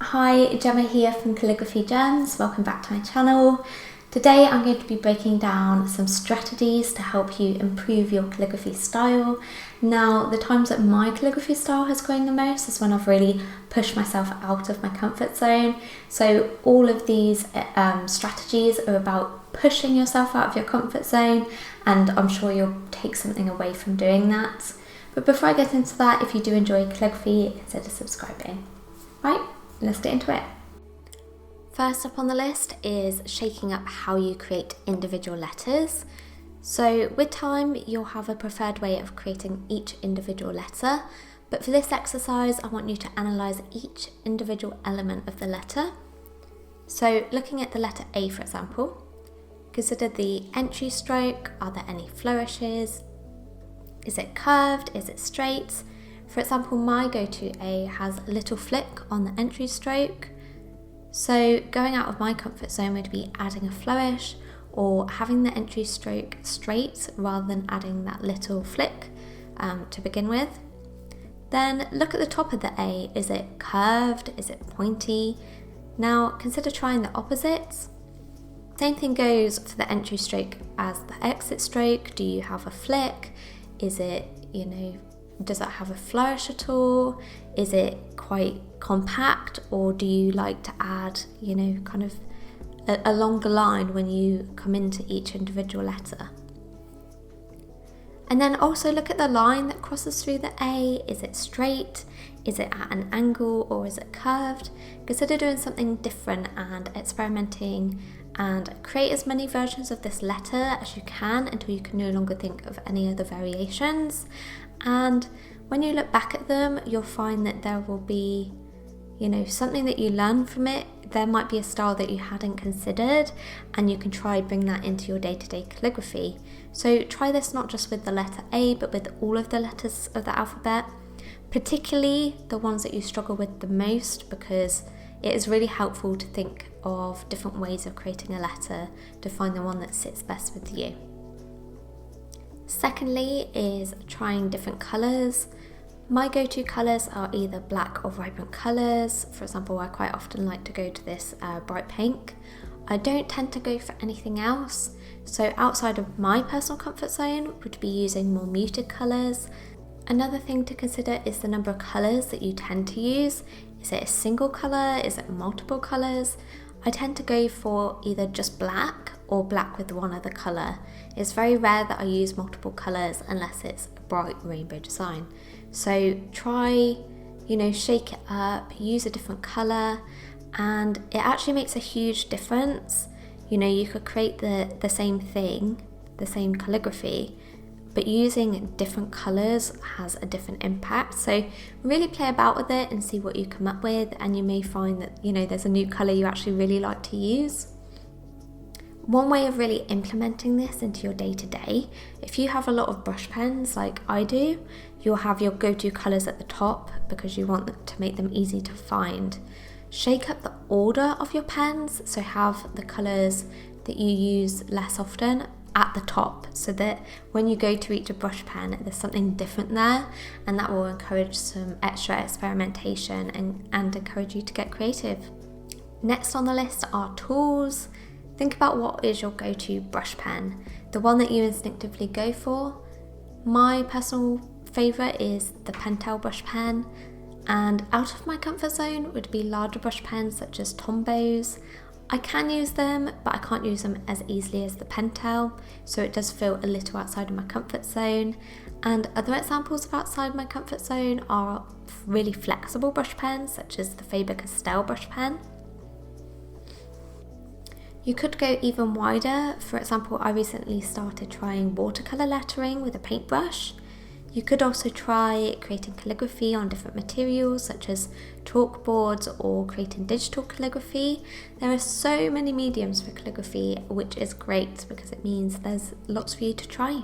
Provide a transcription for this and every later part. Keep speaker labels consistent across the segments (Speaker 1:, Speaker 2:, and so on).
Speaker 1: Hi, Gemma here from Calligraphy Gems. Welcome back to my channel. Today I'm going to be breaking down some strategies to help you improve your calligraphy style. Now, the times that my calligraphy style has grown the most is when I've really pushed myself out of my comfort zone. So all of these strategies are about pushing yourself out of your comfort zone, and I'm sure you'll take something away from doing that. But before I get into that, if you do enjoy calligraphy, consider subscribing. Right, let's get into it. First up on the list is shaking up how you create individual letters. So with time, you'll have a preferred way of creating each individual letter, but for this exercise, I want you to analyse each individual element of the letter. So looking at the letter A, for example, consider the entry stroke. Are there any flourishes? Is it curved? Is it straight? For example, my go-to A has a little flick on the entry stroke. So going out of my comfort zone would be adding a flourish or having the entry stroke straight rather than adding that little flick to begin with. Then look at the top of the A. Is it curved? Is it pointy? Now consider trying the opposites. Same thing goes for the entry stroke as the exit stroke. Do you have a flick? Is it, does it have a flourish at all? Is it quite compact, or do you like to add, kind of a longer line when you come into each individual letter? And then also look at the line that crosses through the A. Is it straight? Is it at an angle, or is it curved? Consider doing something different and experimenting, and create as many versions of this letter as you can until you can no longer think of any other variations. And when you look back at them, you'll find that there will be, something that you learn from it. There might be a style that you hadn't considered, and you can try bring that into your day-to-day calligraphy. So try this not just with the letter A, but with all of the letters of the alphabet, particularly the ones that you struggle with the most, because it is really helpful to think of different ways of creating a letter to find the one that sits best with you. Secondly is trying different colours. My go-to colours are either black or vibrant colours. For example, I quite often like to go to this bright pink. I don't tend to go for anything else. So outside of my personal comfort zone would be using more muted colours. Another thing to consider is the number of colours that you tend to use. Is it a single colour? Is it multiple colours? I tend to go for either just black or black with one other colour. It's very rare that I use multiple colours unless it's a bright rainbow design. So try, shake it up, use a different colour, and it actually makes a huge difference. You could create the same thing, the same calligraphy, but using different colours has a different impact. So really play about with it and see what you come up with, and you may find that, there's a new colour you actually really like to use. One way of really implementing this into your day-to-day, if you have a lot of brush pens like I do, you'll have your go-to colours at the top because you want to make them easy to find. Shake up the order of your pens, so have the colours that you use less often at the top, so that when you go to reach a brush pen, there's something different there, and that will encourage some extra experimentation and encourage you to get creative. Next on the list are tools. Think about what is your go-to brush pen, the one that you instinctively go for. My personal favourite is the Pentel brush pen, and out of my comfort zone would be larger brush pens such as Tombows. I can use them, but I can't use them as easily as the Pentel, so it does feel a little outside of my comfort zone. And other examples of outside my comfort zone are really flexible brush pens such as the Faber-Castell brush pen. You could go even wider. For example, I recently started trying watercolour lettering with a paintbrush. You could also try creating calligraphy on different materials such as chalkboards or creating digital calligraphy. There are so many mediums for calligraphy, which is great because it means there's lots for you to try.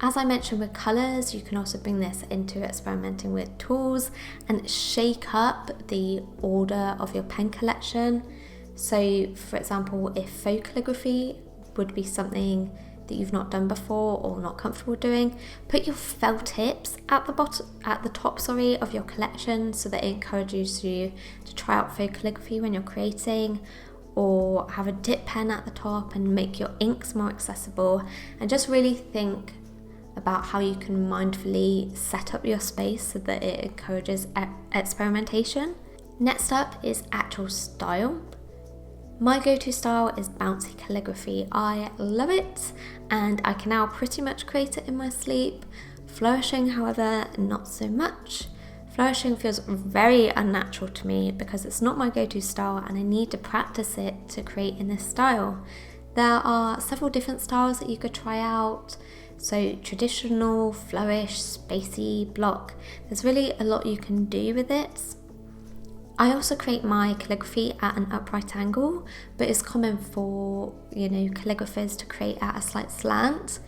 Speaker 1: As I mentioned with colours, you can also bring this into experimenting with tools and shake up the order of your pen collection. So for example, if faux calligraphy would be something that you've not done before or not comfortable doing, put your felt tips at the top of your collection, so that it encourages you to try out faux calligraphy when you're creating, or have a dip pen at the top and make your inks more accessible, and just really think about how you can mindfully set up your space so that it encourages experimentation. Next up is actual style. My go-to style is bouncy calligraphy. I love it, and I can now pretty much create it in my sleep. Flourishing, however, not so much. Flourishing feels very unnatural to me because it's not my go-to style, and I need to practice it to create in this style. There are several different styles that you could try out. So traditional, flourish, spacey, block. There's really a lot you can do with it. I also create my calligraphy at an upright angle, but it's common for, calligraphers to create at a slight slant.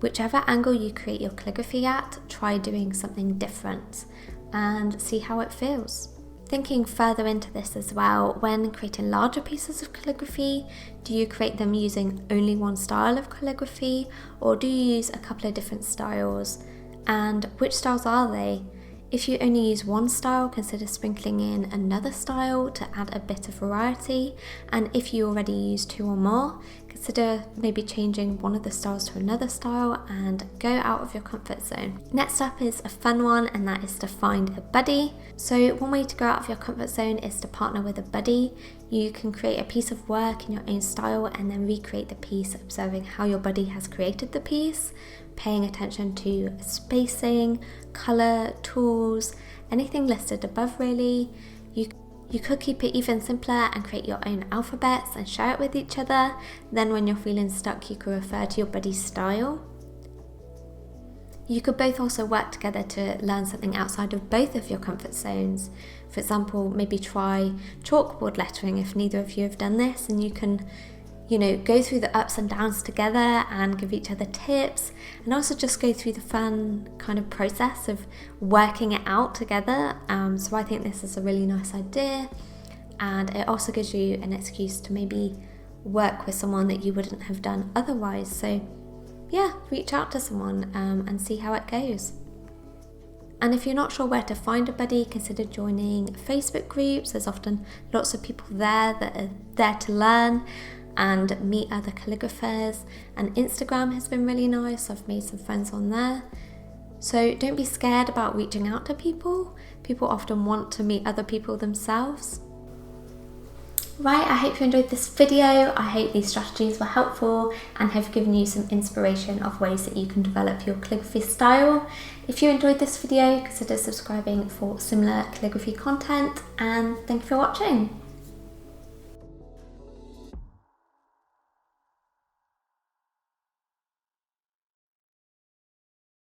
Speaker 1: Whichever angle you create your calligraphy at, try doing something different and see how it feels. Thinking further into this as well, when creating larger pieces of calligraphy, do you create them using only one style of calligraphy, or do you use a couple of different styles? And which styles are they? If you only use one style, consider sprinkling in another style to add a bit of variety. And if you already use 2 or more, consider maybe changing one of the styles to another style and go out of your comfort zone. Next up is a fun one, and that is to find a buddy. So one way to go out of your comfort zone is to partner with a buddy. You can create a piece of work in your own style and then recreate the piece, observing how your buddy has created the piece, paying attention to spacing, colour, tools, anything listed above really. You could keep it even simpler and create your own alphabets and share it with each other. Then when you're feeling stuck, you could refer to your buddy's style. You could both also work together to learn something outside of both of your comfort zones. For example, maybe try chalkboard lettering if neither of you have done this, and you can go through the ups and downs together and give each other tips, and also just go through the fun kind of process of working it out together. So I think this is a really nice idea, and it also gives you an excuse to maybe work with someone that you wouldn't have done otherwise. So yeah, reach out to someone and see how it goes. And if you're not sure where to find a buddy, consider joining Facebook groups. There's often lots of people there that are there to learn and meet other calligraphers, and Instagram has been really nice. I've made some friends on there. So don't be scared about reaching out to people. People often want to meet other people themselves. Right, I hope you enjoyed this video. I hope these strategies were helpful and have given you some inspiration of ways that you can develop your calligraphy style. If you enjoyed this video, consider subscribing for similar calligraphy content, and thank you for watching.